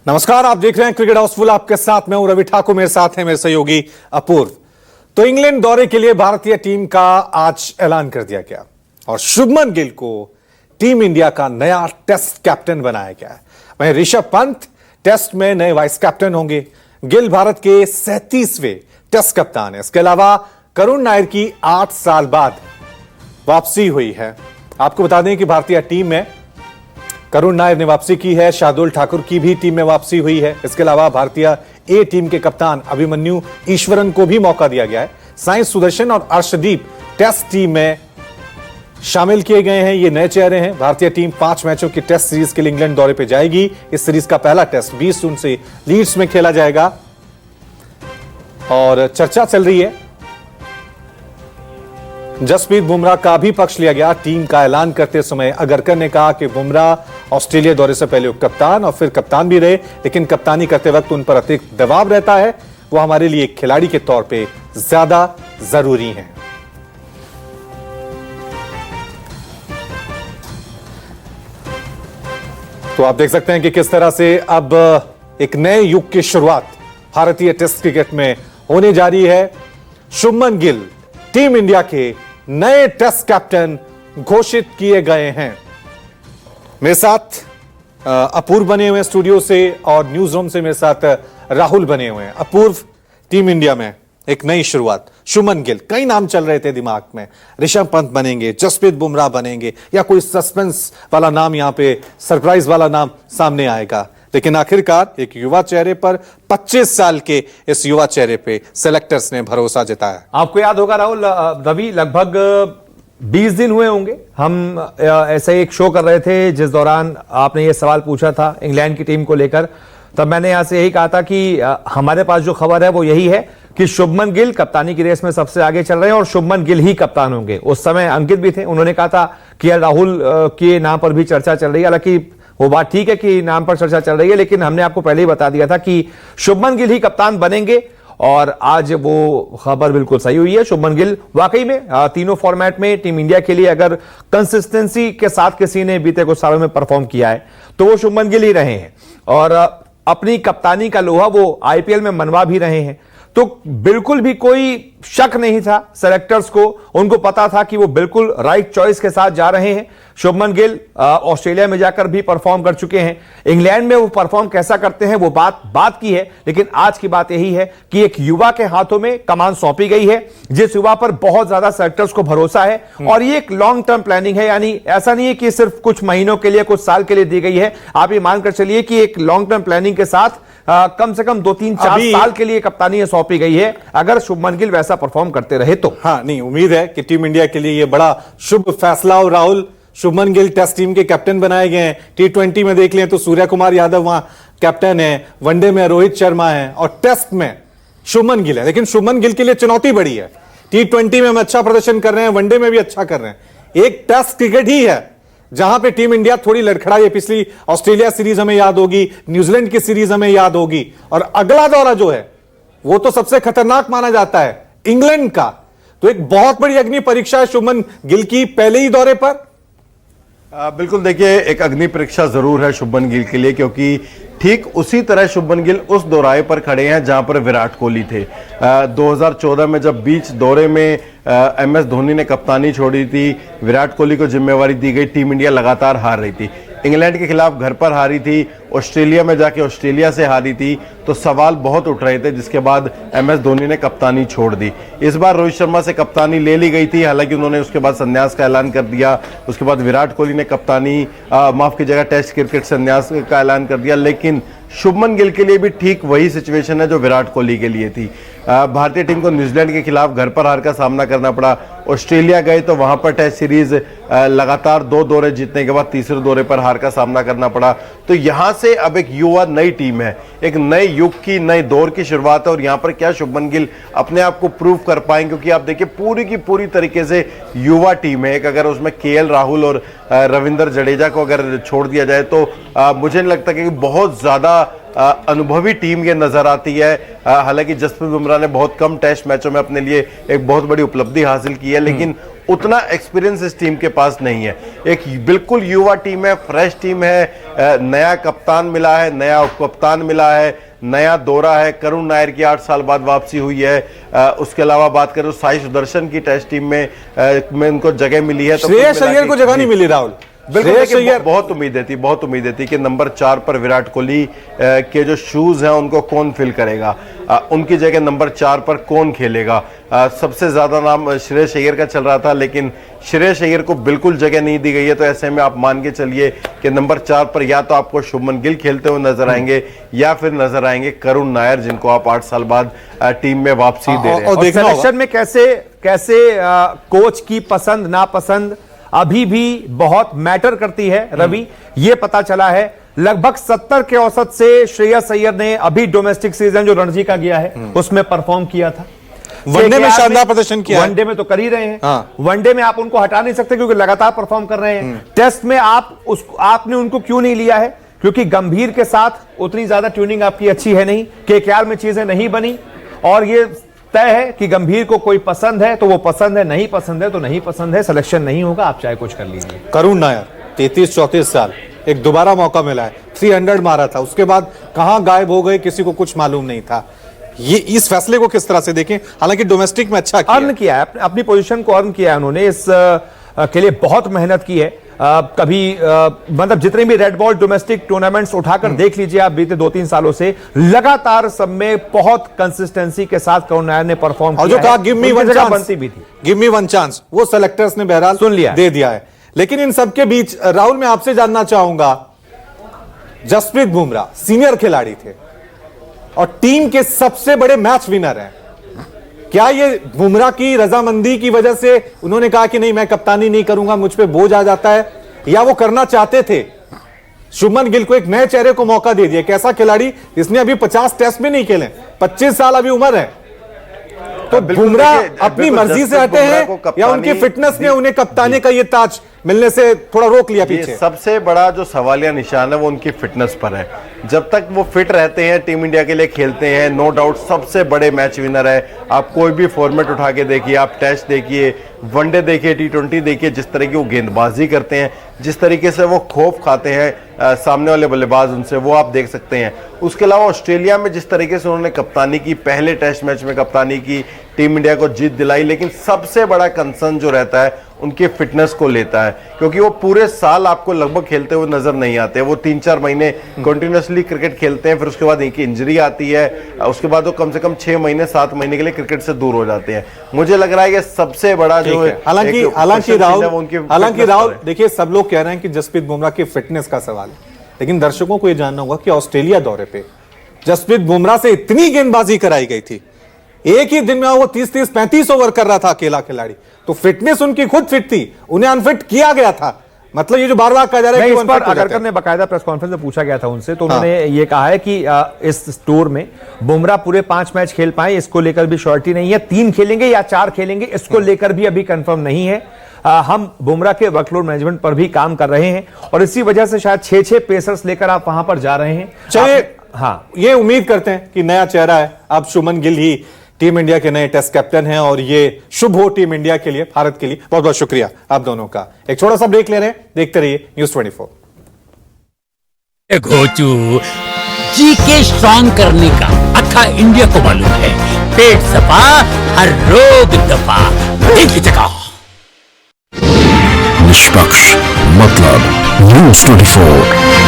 नमस्कार, आप देख रहे हैं क्रिकेट हाउसफुल। आपके साथ मैं हूं रवि ठाकुर, मेरे साथ है मेरे सहयोगी अपूर्व। तो इंग्लैंड दौरे के लिए भारतीय टीम का आज ऐलान कर दिया गया और शुभमन गिल को टीम इंडिया का नया टेस्ट कैप्टन बनाया गया है। वहीं ऋषभ पंत टेस्ट में नए वाइस कैप्टन होंगे। गिल भारत के 37वें टेस्ट कप्तान है। इसके अलावा करुण नायर की 8 साल बाद वापसी हुई है। आपको बता दें कि भारतीय टीम में करुण नायर ने वापसी की है, शार्दुल ठाकुर की भी टीम में वापसी हुई है। इसके अलावा भारतीय ए टीम के कप्तान अभिमन्यु ईश्वरन को भी मौका दिया गया है। साई सुदर्शन और अर्शदीप टेस्ट टीम में शामिल किए गए हैं। ये नए चेहरे हैं। भारतीय टीम 5 मैचों की टेस्ट सीरीज के लिए इंग्लैंड दौरे पर जाएगी। इस सीरीज का पहला टेस्ट 20 जून से लीड्स में खेला जाएगा और चर्चा चल रही है, जसप्रीत बुमराह का भी पक्ष लिया गया। टीम का ऐलान करते समय अगरकर ने कहा कि बुमराह ऑस्ट्रेलिया दौरे से पहले कप्तान और फिर कप्तान भी रहे, लेकिन कप्तानी करते वक्त उन पर अतिरिक्त दबाव रहता है। वो हमारे लिए एक खिलाड़ी के तौर पे ज्यादा जरूरी हैं। तो आप देख सकते हैं कि किस तरह से अब एक नए युग की शुरुआत भारतीय टेस्ट क्रिकेट में होने जा रही है। शुभमन गिल टीम इंडिया के नए टेस्ट कैप्टन घोषित किए गए हैं। मेरे साथ अपूर्व बने हुए हैं स्टूडियो से और न्यूज रूम से मेरे साथ राहुल बने हुए हैं। अपूर्व, टीम इंडिया में एक नई शुरुआत, शुभमन गिल, कई नाम चल रहे थे दिमाग में। ऋषभ पंत बनेंगे, जसप्रीत बुमराह बनेंगे, या कोई सस्पेंस वाला नाम, यहां पे सरप्राइज वाला नाम सामने आएगा। लेकिन आखिरकार एक युवा चेहरे पर, 25 साल के इस युवा चेहरे पे सेलेक्टर्स ने भरोसा जताया। आपको याद होगा राहुल, रवि, लगभग 20 दिन हुए होंगे हम ऐसे एक शो कर रहे थे जिस दौरान आपने ये सवाल पूछा था इंग्लैंड की टीम को लेकर। तब मैंने यहां से यही कहा था कि हमारे पास जो खबर है वो यही है कि शुभमन गिल कप्तानी की रेस में सबसे आगे चल रहे हैं और शुभमन गिल ही कप्तान होंगे। उस समय अंकित भी थे, उन्होंने कहा था कि राहुल के नाम पर भी चर्चा चल रही है। हालांकि वो बात ठीक है कि नाम पर चर्चा चल रही है, लेकिन हमने आपको पहले ही बता दिया था कि शुभमन गिल ही कप्तान बनेंगे और आज वो खबर बिल्कुल सही हुई है। शुभमन गिल वाकई में तीनों फॉर्मेट में टीम इंडिया के लिए अगर कंसिस्टेंसी के साथ किसी ने बीते कुछ सालों में परफॉर्म किया है तो वो शुभमन गिल ही रहे हैं और अपनी कप्तानी का लोहा वो आईपीएल में मनवा भी रहे हैं। तो बिल्कुल भी कोई शक नहीं था सेलेक्टर्स को, उनको पता था कि वो बिल्कुल राइट चॉइस के साथ जा रहे हैं। शुभमन गिल ऑस्ट्रेलिया में जाकर भी परफॉर्म कर चुके हैं, इंग्लैंड में वो परफॉर्म कैसा करते हैं वो बात की है, लेकिन आज की बात यही है कि एक युवा के हाथों में कमान सौंपी गई है, जिस युवा पर बहुत ज्यादा सेलेक्टर्स को भरोसा है और ये एक लॉन्ग टर्म प्लानिंग है। यानी ऐसा नहीं है कि सिर्फ कुछ महीनों के लिए, कुछ साल के लिए दी गई है। आप ये मानकर चलिए कि एक लॉन्ग टर्म प्लानिंग के साथ कम से कम 2-3-4 साल के लिए कप्तानी सौंपी गई है, अगर शुभमन गिल वैसा परफॉर्म करते रहे तो। हाँ, नहीं, उम्मीद है कि टीम इंडिया के लिए यह बड़ा शुभ फैसला हो। राहुल, शुभमन गिल टेस्ट टीम के कैप्टन बनाए गए हैं। T20 में देख लें तो सूर्य कुमार यादव वहां कैप्टन है, वनडे में रोहित शर्मा है और टेस्ट में शुभमन गिल है। लेकिन शुभमन गिल के लिए चुनौती बड़ी है। T20 में हम अच्छा प्रदर्शन कर रहे हैं, वनडे में भी अच्छा कर रहे हैं। एक टेस्ट क्रिकेट ही है जहां पे टीम इंडिया थोड़ी लड़खड़ाई है। पिछली ऑस्ट्रेलिया सीरीज हमें याद होगी, न्यूजीलैंड की सीरीज हमें याद होगी, और अगला दौरा जो है वो तो सबसे खतरनाक माना जाता है, इंग्लैंड का। तो एक बहुत बड़ी अग्नि परीक्षा है शुभमन गिल की पहले ही दौरे पर। बिल्कुल, देखिए, एक अग्नि परीक्षा जरूर है शुभमन गिल के लिए, क्योंकि ठीक उसी तरह शुभमन गिल उस दौराहे पर खड़े हैं जहां पर विराट कोहली थे। 2014 में जब बीच दौरे में MS धोनी ने कप्तानी छोड़ी थी, विराट कोहली को जिम्मेवारी दी गई, टीम इंडिया लगातार हार रही थी। इंग्लैंड के खिलाफ घर पर हारी थी, ऑस्ट्रेलिया में जाके ऑस्ट्रेलिया से हारी थी, तो सवाल बहुत उठ रहे थे, जिसके बाद MS धोनी ने कप्तानी छोड़ दी। इस बार रोहित शर्मा से कप्तानी ले ली गई थी, हालांकि उन्होंने उसके बाद संन्यास का ऐलान कर दिया। उसके बाद विराट कोहली ने कप्तानी माफ कीजिएगा टेस्ट क्रिकेट संन्यास का ऐलान कर दिया। लेकिन शुभमन गिल के लिए भी ठीक वही सिचुएशन है जो विराट कोहली के लिए थी। भारतीय टीम को न्यूजीलैंड के खिलाफ घर पर हार का सामना करना पड़ा। ऑस्ट्रेलिया गए तो वहां पर टेस्ट सीरीज लगातार 2 दौरे जीतने के बाद तीसरे दौरे पर हार का सामना करना पड़ा। तो यहां से अब एक युवा नई टीम है, एक नए युग की, नए दौर की शुरुआत है। और यहां पर क्या शुभमन गिल अपने आप को प्रूव कर पाएंगे, क्योंकि आप देखिए पूरी की पूरी तरीके से युवा टीम है। एक अगर उसमें KL राहुल और रविंद्र जडेजा को अगर छोड़ दिया जाए तो मुझे नहीं लगता कि बहुत ज्यादा अनुभवी टीम ये नजर आती है। हालांकि जसप्रीत बुमराह ने बहुत कम टेस्ट मैचों में अपने लिए एक बहुत बड़ी उपलब्धि हासिल की है, लेकिन उतना एक्सपीरियंस इस टीम के पास नहीं है। एक बिल्कुल युवा टीम है, फ्रेश टीम है, नया कप्तान मिला है, नया उप कप्तान मिला है, नया दौरा है। करुण नायर की 8 साल बाद वापसी हुई है। उसके अलावा बात करें साई सुदर्शन की टेस्ट टीम में उनको जगह मिली है। तो श्रेयस अय्यर को जगह नहीं मिली राहुल। बिल्कुल बहुत उम्मीदें थी कि नंबर 4 पर विराट कोहली के जो शूज हैं उनको कौन फिल करेगा, उनकी जगह नंबर 4 पर कौन खेलेगा। सबसे ज्यादा नाम श्रेयस अय्यर का चल रहा था, लेकिन श्रेयस अय्यर को बिल्कुल जगह नहीं दी गई है। तो ऐसे में आप मान के चलिए कि नंबर 4 पर या तो आपको शुभमन गिल खेलते हुए नजर आएंगे या फिर नजर आएंगे करुण नायर, जिनको आप 8 साल बाद टीम में वापसी दे रहे हैं। और सिलेक्शन में कैसे कोच की पसंद नापसंद अभी भी बहुत मैटर करती है रवि, ये पता चला है। लगभग 70 के औसत से श्रेयस अय्यर ने अभी डोमेस्टिक सीजन जो रणजी का गया है उसमें परफॉर्म किया था। वनडे में शानदार प्रदर्शन किया, वनडे में तो कर ही रहे हैं। हाँ। वनडे में आप उनको हटा नहीं सकते क्योंकि लगातार परफॉर्म कर रहे हैं। टेस्ट में आपने उनको क्यों नहीं लिया है? क्योंकि गंभीर के साथ उतनी ज्यादा ट्यूनिंग आपकी अच्छी है नहीं, केकेआर में चीजें नहीं बनी, और ये तय है कि गंभीर को कोई पसंद है तो वो पसंद है, नहीं पसंद है तो नहीं पसंद है, सिलेक्शन नहीं होगा, आप चाहे कुछ कर लीजिए। करुण नायर 33-34 साल, एक दोबारा मौका मिला है, 300 मारा था, उसके बाद कहां गायब हो गए किसी को कुछ मालूम नहीं था। ये इस फैसले को किस तरह से देखें? हालांकि डोमेस्टिक में अच्छा अर्न किया है, अपनी पोजीशन को अर्न किया है उन्होंने, इस के लिए बहुत मेहनत की है। कभी मतलब जितने भी रेड बॉल डोमेस्टिक टूर्नामेंट्स उठाकर देख लीजिए आप, बीते 2-3 सालों से लगातार सब में बहुत कंसिस्टेंसी के साथ करुण नायर ने परफॉर्म किया। और जो कहा गिव मी वन चांस, बनती भी थी, गिव मी वन चांस, वो सेलेक्टर्स ने बहरहाल सुन लिया, दे दिया है। लेकिन इन सबके बीच राहुल, मैं आपसे जानना चाहूंगा, जसप्रीत बुमराह सीनियर खिलाड़ी थे और टीम के सबसे बड़े मैच विनर हैं। क्या ये बुमराह की रजामंदी की वजह से उन्होंने कहा कि नहीं मैं कप्तानी नहीं करूंगा, मुझ पे बोझ आ जाता है, या वो करना चाहते थे? शुभमन गिल को एक नए चेहरे को मौका दे दिया, कैसा खिलाड़ी, इसने अभी 50 टेस्ट में नहीं खेले, 25 साल अभी उम्र है। तो बुमराह अपनी मर्जी से हटे हैं या उनकी फिटनेस ने उन्हें कप्तानी का ये ताज मिलने से थोड़ा रोक लिया पीछे? सबसे बड़ा जो सवालिया निशान है वो उनकी फिटनेस पर है। जब तक वो फिट रहते हैं, टीम इंडिया के लिए खेलते हैं, नो डाउट सबसे बड़े मैच विनर है। आप कोई भी फॉर्मेट उठा के देखिए, आप टेस्ट देखिए, वनडे देखिए, T20 देखिए, जिस तरह की वो गेंदबाजी करते हैं, जिस तरीके से वो खौफ खाते हैं सामने वाले बल्लेबाज उनसे, वो आप देख सकते हैं। उसके अलावा ऑस्ट्रेलिया में जिस तरीके से उन्होंने कप्तानी की, पहले टेस्ट मैच में कप्तानी की, टीम इंडिया को जीत दिलाई, लेकिन सबसे बड़ा कंसर्न जो रहता है उनकी फिटनेस को लेता है, क्योंकि वो पूरे साल आपको लगभग खेलते हुए नजर नहीं आते। वो 3-4 महीने कंटिन्यूअसली क्रिकेट खेलते हैं, फिर उसके बाद इनकी इंजरी आती है, उसके बाद वो कम से कम 6 महीने 7 महीने के लिए क्रिकेट से दूर हो जाते हैं। मुझे लग रहा है कि सबसे बड़ा जो है, हालांकि राहुल देखिए, सब लोग कह रहे हैं कि जसप्रीत बुमराह की फिटनेस का सवाल है, लेकिन दर्शकों को यह जानना होगा कि ऑस्ट्रेलिया दौरे पे जसप्रीत बुमराह से इतनी गेंदबाजी कराई गई थी, एक ही दिन में वो 30-30, 35 ओवर कर रहा था अकेला खिलाड़ी, तो फिटनेस उनकी खुद फिट थी, उन्हें अनफिट किया गया था। मतलब ये जो बार बार कहा जा रहा है कि इस पर अगरकर ने बकायदा प्रेस कॉन्फ्रेंस में पूछा गया था उनसे, तो उन्होंने ये कहा है कि इस टूर में बुमराह पूरे 5 मैच खेल पाए, इसको लेकर भी श्योरिटी नहीं है। 3 खेलेंगे या 4 खेलेंगे, इसको लेकर भी अभी कंफर्म नहीं है। हम बुमराह के वर्कलोड मैनेजमेंट पर भी काम कर रहे हैं और इसी वजह से शायद 6-6 पेसर्स लेकर आप वहां पर जा रहे हैं। चलिए, हाँ, ये उम्मीद करते हैं कि नया चेहरा है, अब शुभमन गिल ही टीम इंडिया के नए टेस्ट कैप्टन हैं और ये शुभ हो टीम इंडिया के लिए, भारत के लिए। बहुत बहुत शुक्रिया आप दोनों का। एक छोटा सा ब्रेक ले रहे हैं, देखते रहिए न्यूज़ 24। घोचू जीके स्ट्रॉन्ग करने का अथा इंडिया को मालूम है, पेट सफा हर रोग दफा, एक ही जगह। निष्पक्ष मतलब न्यूज़ 24।